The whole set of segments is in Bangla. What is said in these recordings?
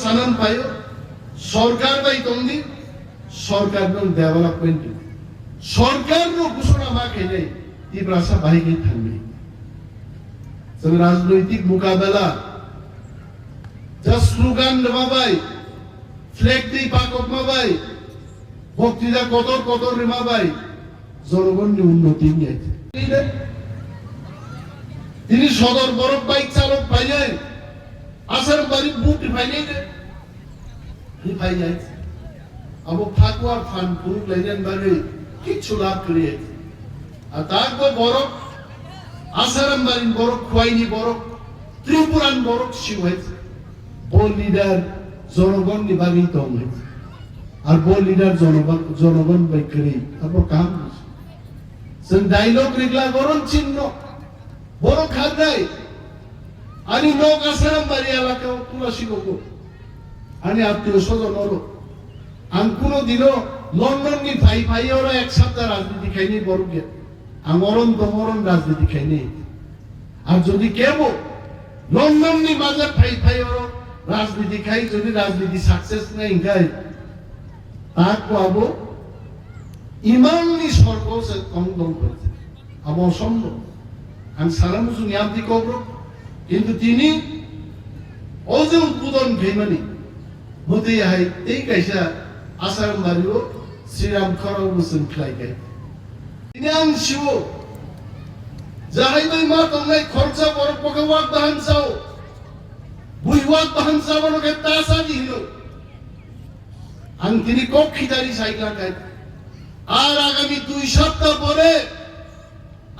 সানান পাইও সরকার বাই তন্দি সরকার নং ডেভেলপমেন্ট সরকার নো ঘোষণা মা খেলে ই ভাষা বাহিনী থাকবে जों राजनैतिक मुकाबला যা স্লোগান নমাবাই ফ্ল্যাগ দি পাকক মাবাই বক্তৃতা কতর কতর রেমাবাই জনগণের উন্নতি নিয়ে তিনি সদর বরফ বাইক চালক পাইলেন আসার বাড়ি বুট পাইলেন পাই যায় আবো ফাকুয়ার ফান পুরুষ লাইনেন বাড়ি কিছু লাভ করিয়ে আর তারপর বরফ আসারাম বাড়ির বরফ খোয়াইনি বরফ ত্রিপুরান বরফ শিব হয়েছে বল লিডার জনগণ নিবাগিত হয়েছে আর বল লিডার জনগণ বাইকরি তারপর কাম जों डायलग रेगला गरम चिन्ह बर' खारनाय आनी नग आसाराम बारि एलाकायाव तुलासी गगो आनी आत्मीय स्वजन आं कोनो दिनो लंडननि भाई भाइयावरा एक सप्ताह राजनीति खायनि बर' गैया आं अरन दमरन राजनीति खायनि आर जदि केबो लंडननि माजे भाई भाइयावरा राजनीति खाय जदि राजनीति सक्सेस नाय इंगाय ताको आबो ইমাননি সর্বসে কংদন করেছে আমার সম্ভব আমি সালাম শুনি আপনি কবর কিন্তু তিনি অজে উদ্বোধন ভেমানি হতে হাই এই কাইসা আসারাম বাড়িও শ্রীরাম খরাও মুসলিম খাই গাই তিনি আং শিব যাহাই বাই মা তোমরা খরচা বড় পকে ওয়াক বাহান চাও বুই ওয়াক বাহান চাওয়ানোকে তাসা দিল আং তিনি কক্ষিদারি সাইকেল গাই আর আগামী 2 সপ্তাহ পরে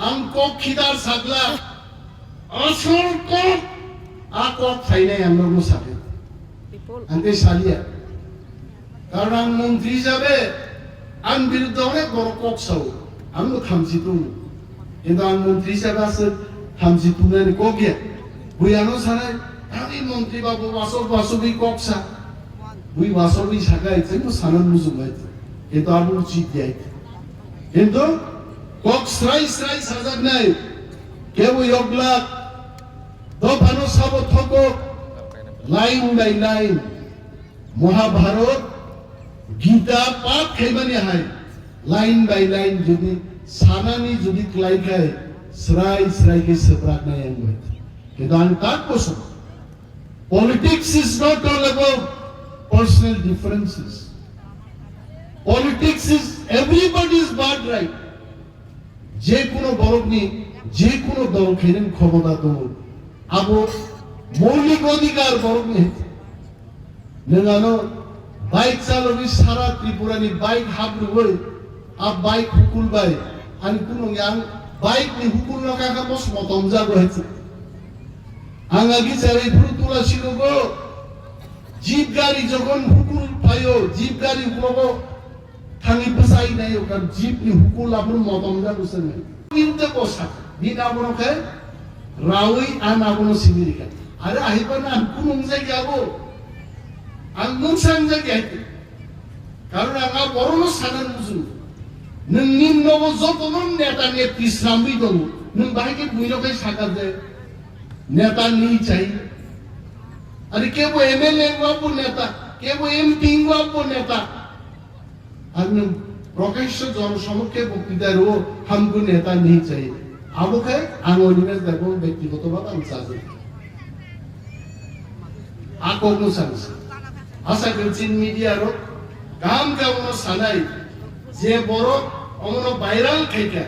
আম কক্ষিদার সাগলা আসল কক আকক ফাইনাই আমরা মুসাফে আনতে সালিয়া কারণ আম মন্ত্রী যাবে আম বিরুদ্ধে অনেক বড় কক সাও আমি থামছি তুমি কিন্তু আম মন্ত্রী হিসাবে আছে থামছি তুমি ককে বুয়ানো সারাই আমি মন্ত্রী বাবু বাসবি কক সা বুই বাসবি সাগাইছে তো সানান মুজুম হয়েছে itu abu ucit dia itu kok serai sajak nai kebu yoglak do bano sabo thoko line by line Mahabharat Gita path khaibani hai line by line jodi sanani jodi klai khai serai ke seprak nai angoi কিন্তু আমি তার কোসম politics is not all about personal differences. Politics is everybody's birthright. যে কোনো বরগ্নি যে কোনো দল খেলেন ক্ষমতা দল আবো মৌলিক অধিকার বরগ্নি নেগানো বাইক চালবি সারা ত্রিপুরানি বাইক হাবলু হই আব বাইক হুকুল বাই আনি কোনো ইয়াং বাইক নি হুকুল নকাকা বস মতম যাগো হয়েছে আঙ্গাগি চারে ভুল তুলা ছিল গো জিপ গাড়ি যখন হুকুল পাইও জিপ গাড়ি উপলব্ধ থানি পেছাই নাই ওখান জিপ নি হুকুল আপনার মতম যা বুঝছেন কিন্তু কোসা বিদ আপনাকে রাউই আন আপনার সিমিরিকা আরে আহিবা না কোন জায়গা যাবো আঙ্গুন সাং জায়গা কারণ আঙ্গা বড় সানান বুঝুন নং নিম্ন যতন নেতা নেত্রী শ্রামই দল নং বাহিকে বুইরকে সাকা যায় নেতা নেই চাই আরে কেবো এমএলএ বাবু নেতা কেবো এমপি বাবু নেতা আপনি প্রকাশ্য জনসমক্ষে বক্তৃতার ও হামকো নেতা নেই চাই আবকে আঙুলিনে দেখো ব্যক্তিগতভাবে আমি চাই আকনো সানস আশা করছি মিডিয়ারও কাম কামনো সানাই যে বড় অমন ভাইরাল খাইকা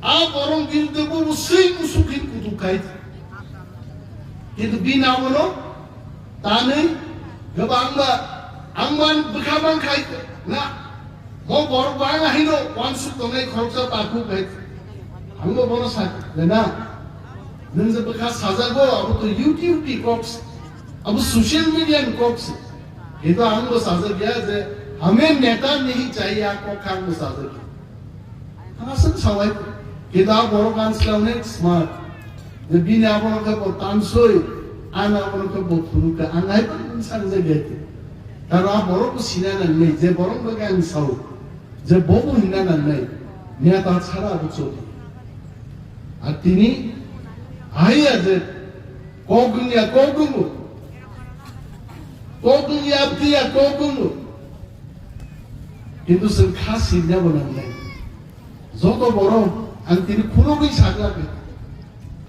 আ বরং কিন্তু বহু সুই মুসুখিন কুতু খাই কিন্তু বিনা মনো তা নেই গোবাংবা আংবান বুখাবাং খাই না mo bor bang ahino once tongai khorcha taku kai angbo bono sa na nung je baka sajago abu to youtube ti cops abu social media cops eto angbo saja gya je hame neta nahi chahiye aako khangbo saja hasan sawai kita bor kan slaune smart je bina abono ka bo tansoi ana abono ka bo thuru ka angai pa insan je gete karo bor ko sinana nei je borong ba kan sau যে বহু হিনানা নাই নেতা ছাড়া বুঝো আর তিনি আইয়া যে কগুনিয়া কগুমু kokung yaptiya kokung কিন্তু जों खासिना बनांनाय যত বড় आं তিনি खुनुबो साग्लाबे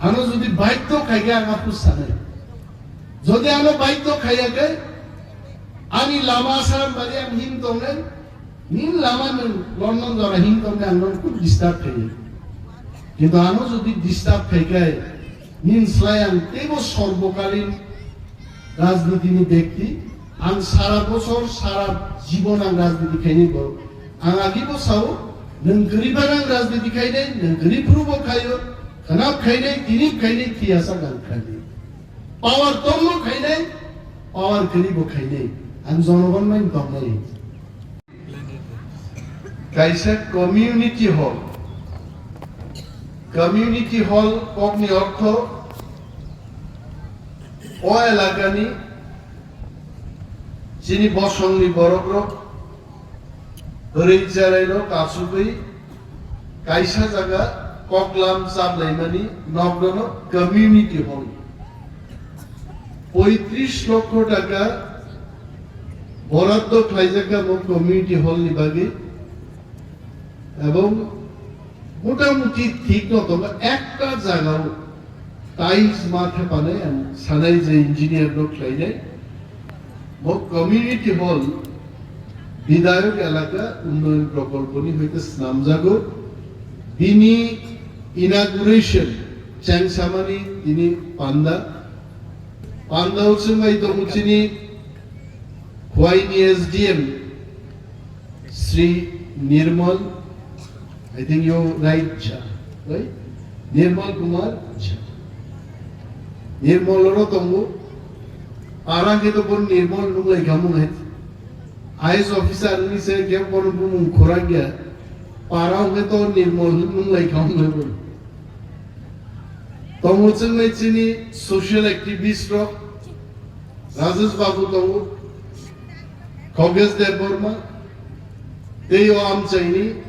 आनो जुदि बाध्य खायगे आं आपु सानो যদি आनो बाध्य खायाखै आंनि लामा साराम बारि आं हिम दंनो nin लामा नों लन्डन जरा हिम दंनो आं नोंखौ डिस्टार्ब खायो কিন্তু आनो जुदि डिस्टार्ब खायगे nin स्लाय आं तेबो सर्वकालीन राजनीतिनि व्यक्ति आं सारा बছর सारा जीवन आं राजनीति खायनो आं आगि बसाव नों गरिबार आं राजनीति खायनो नों गरिबफोरबो खायो खनाब खायनो तिनिब खायनो थियासा गान खायनो पावर दंनो खायनो पावर गरिबो खायनो आं जनगण माइन दंनाय कायसा कम्युनिटी हल ककनि अर्थ ओ एलाकानि जिनि बसंनि बरग्रब ओरैजारायल' कासुबै कायसा जागा ककलाम चाबलाइमानि नगरनो कम्युनिटी हल 35 লক্ষ টাকা বরাদ্দ খাইজাকা কমিউনিটি হল नि बागै এবং মোটামুটি ঠিক মতো একটা জায়গাও টাইলস মাথা বানায় সানাই যে ইঞ্জিনিয়ার লোক খাইনাই কমিউনিটি হল বিধায়ক এলাকা উন্নয়ন প্রকল্পনি হইতে নামজাগো বিনি ইনাগুরেশন চ্যাংসামানি তিনি পান্দা হচ্ছে দমুচিনি খোয়াইনি SDM Shri Nirmal I think you're right, right? Nirmal Kumar Jha. Nirmal oro tongo. Para ke to pun Nirmal nung lai kamu hai. IAS officer ni se kya pun pun khora gya. Para ke to Nirmal nung lai kamu hai pun. Tongo chen mai chini social activist ro. Rajesh Babu tongo. Khogez Dev Burma. Teyo am chaini.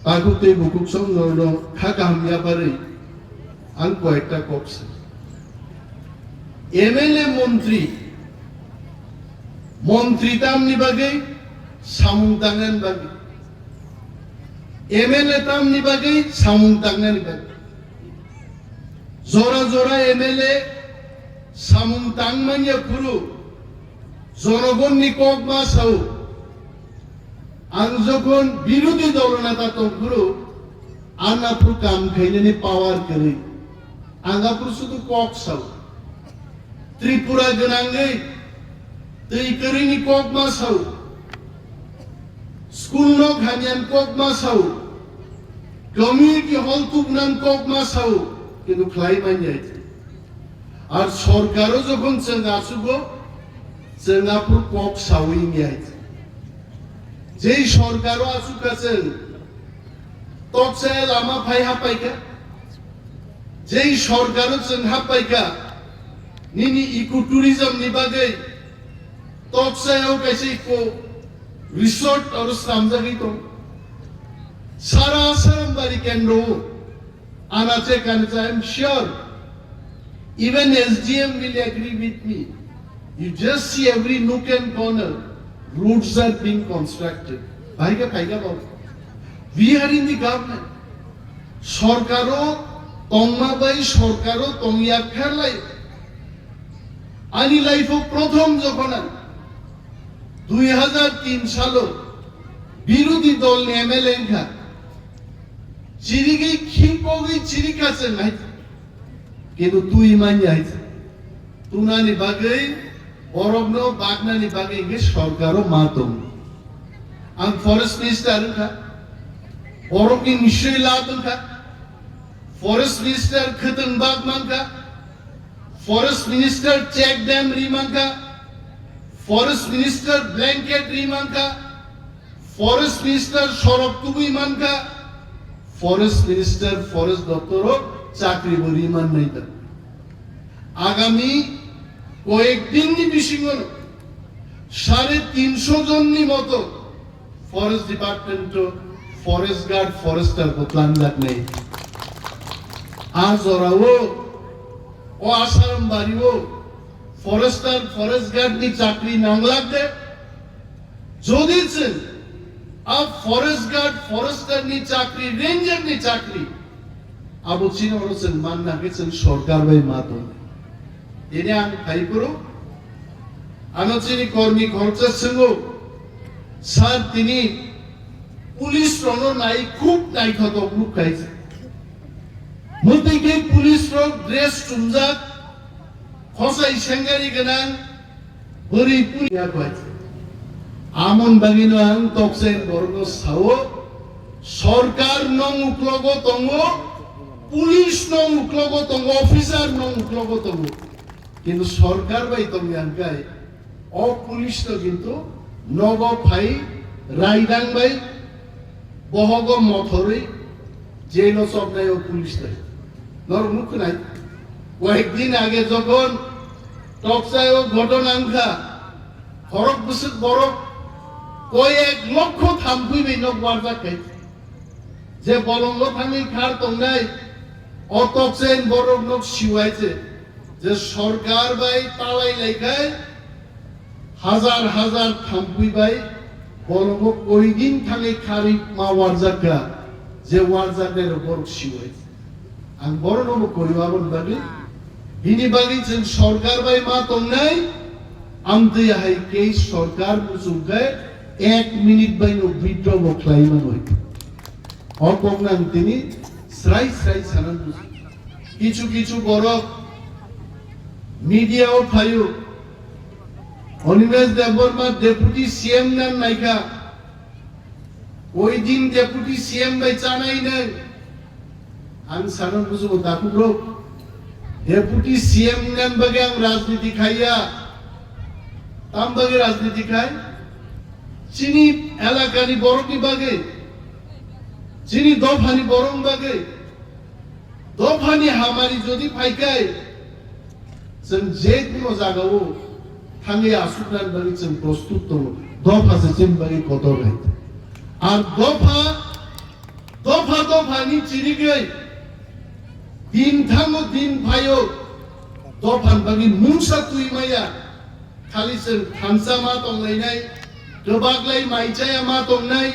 Aku te bukuk song no khakam ya pare ang koekta koks MLA মন্ত্রী tamni bagai samung tangan bagai MLA tamni bagai samung tangan bagai jora MLA samung tangmanya kuru জনগণ ni kok ma sau आं যখন বিরোধী দলনেতা তংগুরু আনাপুর কাম খাইনি পাওয়ার করি আঙ্গাপুর শুধু কক সাউ ত্রিপুরা গনাঙ্গৈ তৈ করিনি কক মা সাউ স্কুল ন খানিয়ান কক মা সাউ কমিউনিটি হল তুকনান কক মা সাউ কিন্তু খাই মান যাই আর সরকারও যখন চেঙ্গা আসুগো চেঙ্গাপুর কক সাউই নিয়াই যেই সরকারও আসুক আছেন তকসে লামা ফাইহা পাইকা যেই সরকারও চেংহা পাইকা নিনি ইকো ট্যুরিজম नि बागै তকসেও কাইছে ইকো রিসোর্ট আর সামজাগি তো সারা সারামবাড়ি কেন্দ্র আনাচে কানচে I am sure even SDM will agree with me you just see every nook and corner roads are being constructed. We are in the government. Sorkaro tongma bai sorkaro tongya kharlai. Ani life of prothom jokhon 2003 সালো বিরোধী দল MLA খা চিরিগি খিপগি চিরিকাছে নাই কিন্তু তুই মানি আইছ তুনানি বাগৈ Orogno Bagnani Bagay Sorkaro Matum. And Forest Minister Orogi Nishri Latunka Forest Minister Katan Bagmanka Forest Minister Check Dam Rimanka Forest Minister Blanket Rimanka Forest Minister Sorok Tubi Manka Forest Minister Forest Doctor Chakri Buriman Naita Agami কয়েকদিন নি বিশিঙ্গন 350 জন নি মতো forest department forest guard forester को प्लान লাগনে আজ ওরাও ও আসারাম বাড়িও ફોરેસ્ટર ફોરેસ્ટ ગાર્ડની ચાકરી નાંગ લાગે যদি છે આ ફોરેસ્ટ ગાર્ડ ફોરેસ્ટરની ચાકરી રેન્જરની ચાકરી આબુ ચીન ઓરસન মান নাগে সরকার বাই মাতো এনে আং ফাই করো আনোচিনি কর্মী খরচা সঙ্গ স্যার তিনি পুলিশ রণ নাই খুব নাই খত গ্রুপ খাইছে মধ্যে পুলিশ রক ড্রেস টুমজাক খসাই সেঙ্গারি গনাং বরি পুলিয়া কইছে আমন বাগিনো আং তকসেন বর্গ সাও সরকার নং উকলগ তঙ্গ পুলিশ নং উকলগ তঙ্গ অফিসার নং উকলগ তঙ্গ কিন্তু সরকার বাই তঙ্গ আঙ্কাই অ পুলিশ তো কিন্তু নগ ফাই রাইদাং বাই বহগ মথরই জেল সব নাই ও পুলিশ নাই নর মুখ নাই কয়েকদিন আগে যখন টকসায় ও ঘটনাঙ্কা হরক বসে বরফ কয়েক লক্ষ থামফুইবে নক ওয়ারজা খাই যে বলঙ্গ থামি খার তংনাই অতকসেন বরফ নক শিওয়াইছে যে সরকার বাই তালাই লাইখায় হাজার হাজার থামফুইবাই বলঙ্গ কয়দিন থাকি খারি মা ওয়ারজাকা যে ওয়ারজাকের বরফ শিওয়াইছে আং বড় নব করিবাবন বাগি বিনি বাগি যেন সরকার বাই মা তংনাই আমতে হাই কে সরকার মুসুকে 1 মিনিট বাইনো বিদ্র বখলাইমান হই অকংনাং তিনি স্রাই স্রাই সানান কিছু কিছু বড় মিডিয়াও ফায়ু অনিমেষ দেববর্মা ডেপুটি সিএম নাম নাইকা ওই দিন ডেপুটি সিএম বাই চানাই নাই আং সানান বুঝবো দাকুগ্রো ডেপুটি সিএম নাম বাগে আং রাজনীতি খাইয়া তাম বাগে রাজনীতি খাই চিনি এলাকানি বড়কি বাগে চিনি দফানি বরং বাগে দফানি হামারি যদি ফাইকাই जों जे কোনো জায়গাও থাঙ্গে আসুকনার বাগে जों প্রস্তুত তো দফা সে চিন বাগে কত গাই আর দফা দফা দফানি চিনি গই দিন থাঙ্গো দিন ফায়ো দফান বাগে মুংসা তুই মাইয়া খালি जों থামসা মা তংলাইনাই গোবাগলাই মাইচায়া মা তংনাই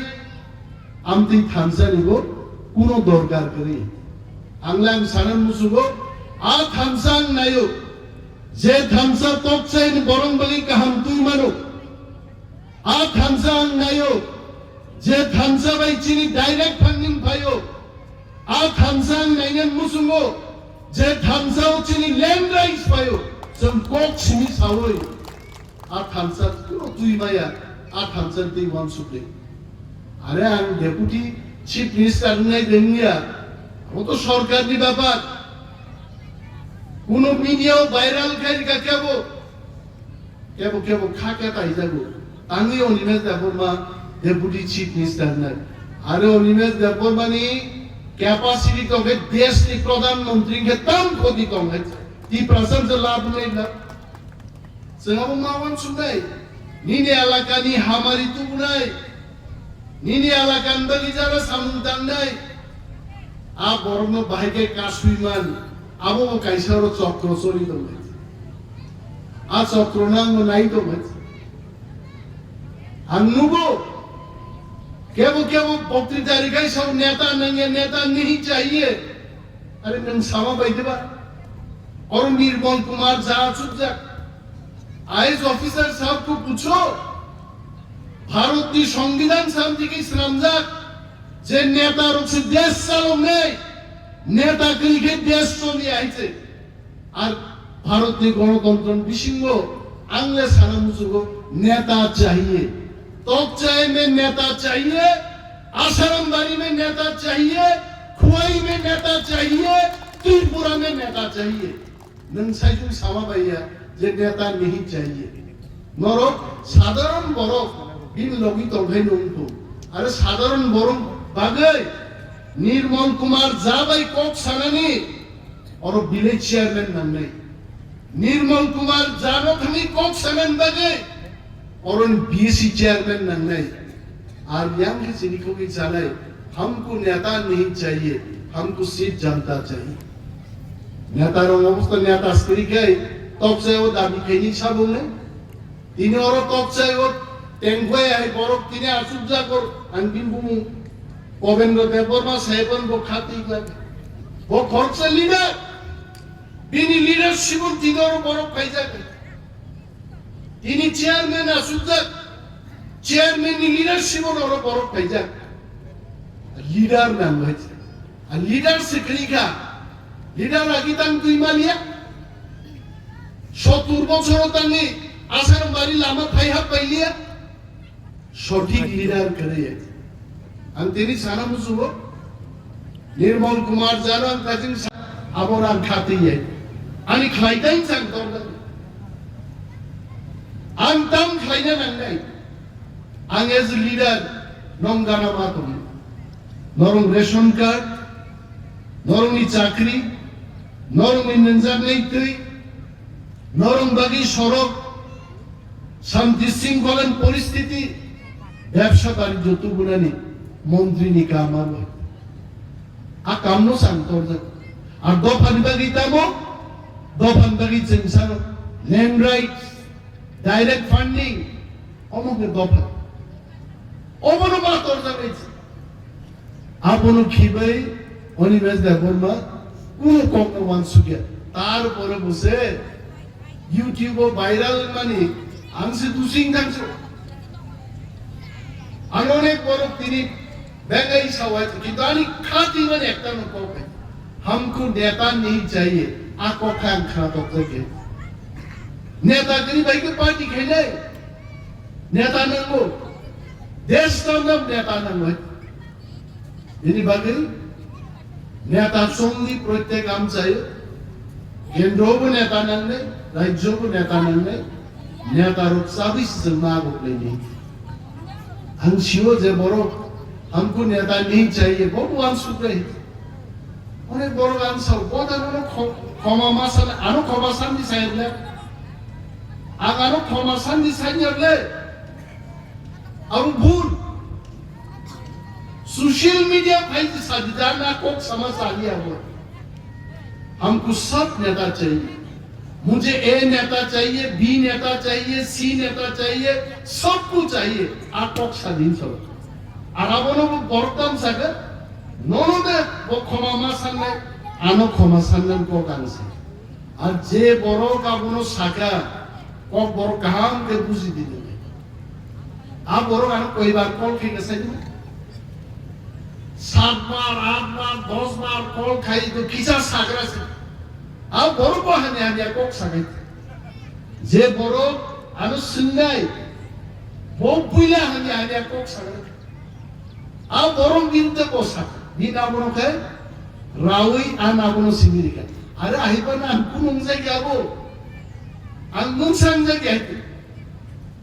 আমতি থামসা নিগো কোনো দরকার করি আংলাম সানান মুসুগো আ থামসা নাইও যে থামসা তকসাইন বরং বলি কাহাম তুই মানো আ থামসা নাইও যে থামসা বাই চিনি ডাইরেক্ট ফান্ডিং পাইও আ থামসা নাইনেন মুসুগো যে থামসাও চিনি ল্যান্ড রাইটস পাইও जों কক চিনি সাওই আ থামসা তুই মায়া আ থামসা তুই ওয়ান সুপ্রে আরে আং ডেপুটি চিফ মিনিস্টার নাই দেনিয়া ও তো সরকারি ব্যাপার কোন মিডিয়াও ভাইরাল খাই কেবো কেবো কেবো খাকে তাই যাবো আমি Animesh Debbarma deputy chief minister নাই আরে অনিমেষ দেববর্মানি ক্যাপাসিটি তো দেশনি প্রধানমন্ত্রীকে তাম ক্ষতি কম হয়েছে ই প্রশংসা লাভ নেই না जोंहाबो मावान सुनाय निनि एलाकानि हामारि तुबनाय निनि एलाकानि बागि जारा सामुं दाननाय आ बरनो बाहायके कासुइमान आबो काइसारो चक्र चलि दं आ चक्र नांगो नाइ दं आंनुबो केबो केबो बक्तृता रिखाय साव नेता नंगे नेता नहीं चाहिए अरे नों सामा बायदिबा और निर्मल कुमार जा चुपचाप आईएएस ऑफिसर साहब को पूछो भारत की संविधान साहब जी की श्रमजाक जे नेता रोक देश चालू नहीं नेता के देश चली आइছে আর भारत की गणतंत्र विशिंग आंग्ले साना मुसुगो नेता चाहिए तोकचाय में नेता चाहिए आसारामबाड़ी में नेता चाहिए खुआई में नेता चाहिए त्रिपुरा में नेता चाहिए नों साइजों सामा बाइया যে নেতা नहीं चाहिए নরক সাধারণ বরফ বিন লগি তলভাই নংকো আরে সাধারণ বরং বাগে নির্মল কুমার যাবাই কক সানানি और विलेज चेयरमैन नामनाय निर्मल कुमार जानो थामी কক सानान बागे और बीएससी चेयरमैन नामनाय আর ইয়াং के जिनिको की जानाय हमको नेता नहीं चाहिए हमको सीट जनता चाहिए नेतार अवस्था नेता स्त्री के toksayo dabi keni sabungne tini oro toksayo tengkwe ay borok tini asubja kor angin bumu Govendra Deborma Sahiban bo khati lage bo khorcha leader bini leadership tini oro borok paija tini chairman asubja chairman ni leadership oro borok paija leader nam hoyche আর লিডার শিক্ষিকা লিডার আগিতাম তুই মালিয়া 70 বছর তানি আসার বাড়ি লামা ফাইহা পাইলিয়া সঠিক লিডার করে আমি তিনি সারা মুসুব নির্মল কুমার জানান কাজিন আবরান খাতিয়ে আমি খাইতাই চাং তোর আং তাম খাইনা নাঙ্গাই আং এজ লিডার নঙ্গানা মাতম নরম রেশন কার্ড নরমই চাকরি নরমই নির্যাতন তুই নরম বাগি সড়ক শান্তি শৃঙ্খলা পরিস্থিতি ব্যবসা বাণিজ্য তুগুনানি মন্ত্রী নিকা আমার আ কামনো সান্তর আর দফান বাগি তামো দফান বাগি চেনসান ল্যান্ড রাইটস ডাইরেক্ট ফান্ডিং অমুকে দফা অমনো মাতর যাবেছে আপনো খিবাই অনিমেষ দেবর্মা কোন কম মানসুকে তারপরে বসে ইউটিউবে ভাইরাল মানে আনছে দুসিং থাকছে আর অনেক বড় তিনি বেঙ্গাই সাওয়াইছে কিন্তু আমি খাতি মানে একটা নকবে हमको नेता नहीं चाहिए आको खान खा तो के नेतागिरी भाई के पार्टी खेले नेता नंगो देश तंगम नेता नंगो ini bagi নেতা সঙ্গী প্রত্যেক আমচাই কেন্দ্রও নেতা নাঙ্গে রাজ্যও নেতা নাঙ্গে নেতার সাবিস জমা গলেনি আনসিও যে বড় हमको नेता नहीं चाहिए ভগবান সুপ্রে অনেক বড় গান সব বদানো ক্ষমা মাসান আনো ক্ষমা শান্তি চাইলে আগানো ক্ষমা শান্তি চাইলে আর ভুল सोशल मीडिया भाई साझेदारना को समझ आ गया वो हमको सब नेता चाहिए मुझे ए नेता चाहिए बी नेता चाहिए सी नेता चाहिए सबको चाहिए आपको स्वाधीन सब आराबनो वो बर्तम सके नोनो दे वो क्षमा सामने आनो क्षमा सामने को कांसे और जे बड़ो का बनो साका को बड़ो काम के बुझी दी दे आप बड़ो आनो कोई बार कॉल की कैसे 7 বার 8 বার 10 বার কল খাই তো কিসা সাগরাছে আর বড় বহানে আমি কক সাগাই যে বড় আনো সুন্নাই বউ বুইলা আমি কক সাগাই আর বড় বিনতে কোসা বিন আবনো খাই রাউই আন আবনো সিমিরিকা আরে আইবা না কোন জায়গায় যাবো আর মুন সাংজা গেতে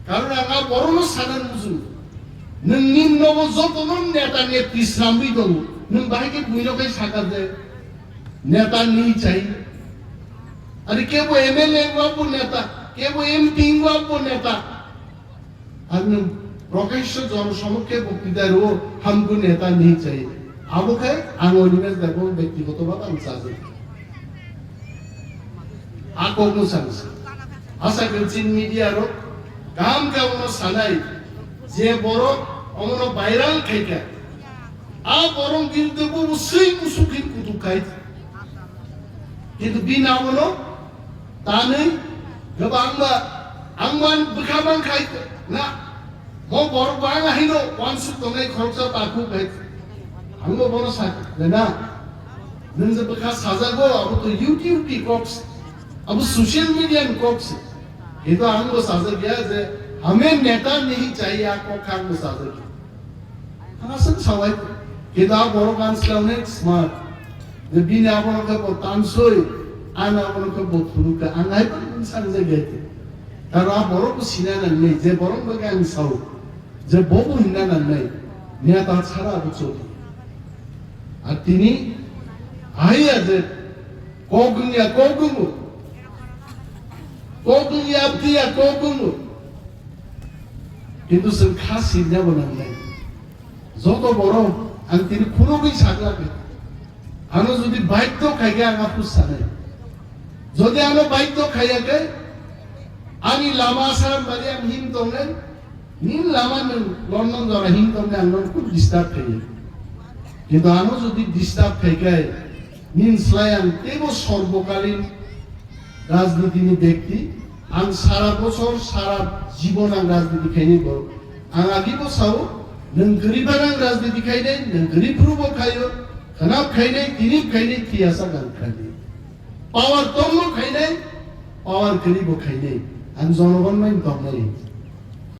কারণ আগা বড় ন সানান মুজু नोंनि न'आव जतन नेता नेत्री स्रांबि दं नों बाहायके बुइल'खाय सागारदो नेता नहीं चाहिए अरे केबो एमएलए बाबू नेता केबो एमपी बाबू नेता আর নों প্রকাশ্য জনসমক্ষে বক্তৃতা রো हमको नेता नहीं चाहिए আবকে আং অনিমেষ দেব ব্যক্তিগতভাবে আমি চাই আকনো সানছে আশা করছি মিডিয়ারও কাম কাউনো সানাই যে বড় অমন ভাইরাল খাইকা আ বরং বিরুদ্ধে বহু সেই মুসুকিন কুতু খাই কিন্তু বিনা হলো তা নেই গোবাংবা আংমান বুখাবাং খাই না মো বড় বাং আহিলো ওয়ানসু তঙ্গাই খরচা তাকু খাই আংবো বড় সাক না নংজে বুখা সাজাগো আবু তো ইউটিউব কি কক্স আবু সোশ্যাল মিডিয়া কক্স কিন্তু আংবো সাজা গিয়া যে हमें नेता नहीं चाहिए आपको खान मुसाफिर Haasan Sawai kita boro kan selaune smart de bini abono ka botansoi ana abono ka boturu ka angai pa insan je gete karo boro ko sina nan nei je boro ko kan sau je bobu hinna nan nei নেতা ছাড়া বুঝো আর তিনি আইয়া যে কোগুনিয়া আপতিয়া কোগুমু কিন্তু সে খাসি নেব না যত বড় আমি তিনি খুনবই সাগলাবে আনো যদি বাইক তো খাইগে আঙা পুষা নাই যদি আনো বাইক তো খাইয়াকে ani lama saran bari am him tongen nin lama nin london jara him tongen angnon ku disturb khai কিন্তু আনো যদি ডিস্টার্ব থেকে nin slayan tebo সর্বকালীন রাজনীতিনি ব্যক্তি আং সারা বছর সারা জীবন আং রাজনীতি খাইনি বল আং আগি বছর নং গরিবাং রাজনীতি খাইনে নং গরিব রুবো খাইও খানাব খাইনে তিনিব খাইনে থিয়াসা গান খাইনে পাওয়ার তমো খাইনে পাওয়ার গরিবো খাইনে আং জনগণ মাইন তমনাই